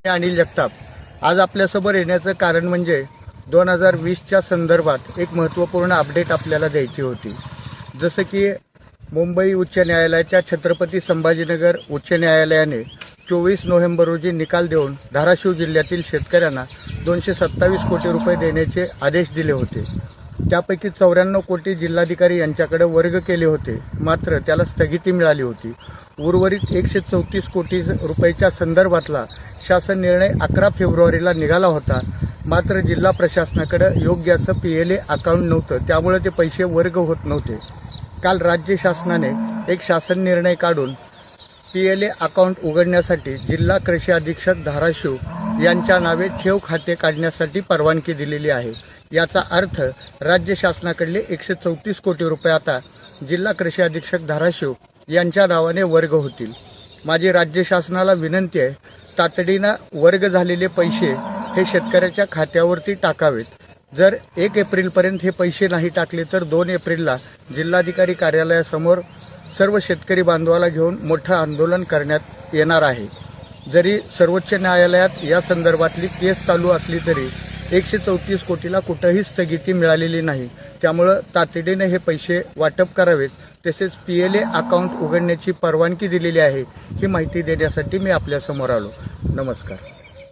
अनिल जगताप आज आपल्यासमोर येण्याचं कारण म्हणजे 2020च्या संदर्भात एक महत्त्वपूर्ण अपडेट आपल्याला द्यायची होती। जसं की मुंबई उच्च न्यायालयाच्या छत्रपती संभाजीनगर उच्च न्यायालयाने 24 नोव्हेंबर रोजी निकाल देऊन धाराशिव जिल्ह्यातील शेतकऱ्यांना 227 कोटी रुपये देण्याचे आदेश दिले होते। त्यापैकी 94 कोटी जिल्हाधिकारी यांच्याकडे वर्ग केले होते, मात्र त्याला स्थगिती मिळाली होती। उर्वरित 134 कोटी रुपयाच्या संदर्भातला शासन निर्णय 11 फेब्रुवारीला निघाला होता, मात्र जिल्हा प्रशासनाकडे योग्य असं PLA अकाउंट नव्हतं, त्यामुळे ते पैसे वर्ग होत नव्हते। काल राज्य शासनाने एक शासन निर्णय काढून PLA अकाउंट उघडण्यासाठी जिल्हा कृषी अधीक्षक धाराशिव यांच्या नावे ठेव खाते काढण्यासाठी परवानगी दिलेली आहे। याचा अर्थ राज्य शासनाकडले 134 कोटी रुपये आता जिल्हा कृषी अधीक्षक धाराशिव यांच्या नावाने वर्ग होतील। माझी राज्य शासनाला विनंती आहे, तातडीनं वर्ग झालेले पैसे हे शेतकऱ्याच्या खात्यावरती टाकावेत। जर 1 एप्रिलपर्यंत हे पैसे नाही टाकले तर 2 एप्रिलला जिल्हाधिकारी कार्यालयासमोर सर्व शेतकरी बांधवाला घेऊन मोठं आंदोलन करण्यात येणार आहे। जरी सर्वोच्च न्यायालयात या संदर्भातली केस चालू असली तरी 134 कोटीला कुठेही स्थगिती मिळालेली नाही, त्यामुळे तातडीने हे पैसे वाटप करावेत। तसेच PLA अकाउंट उघडण्याची परवानगी दिलेली आहे ही माहिती देण्यासाठी मी आपल्यासमोर आलो। नमस्कार।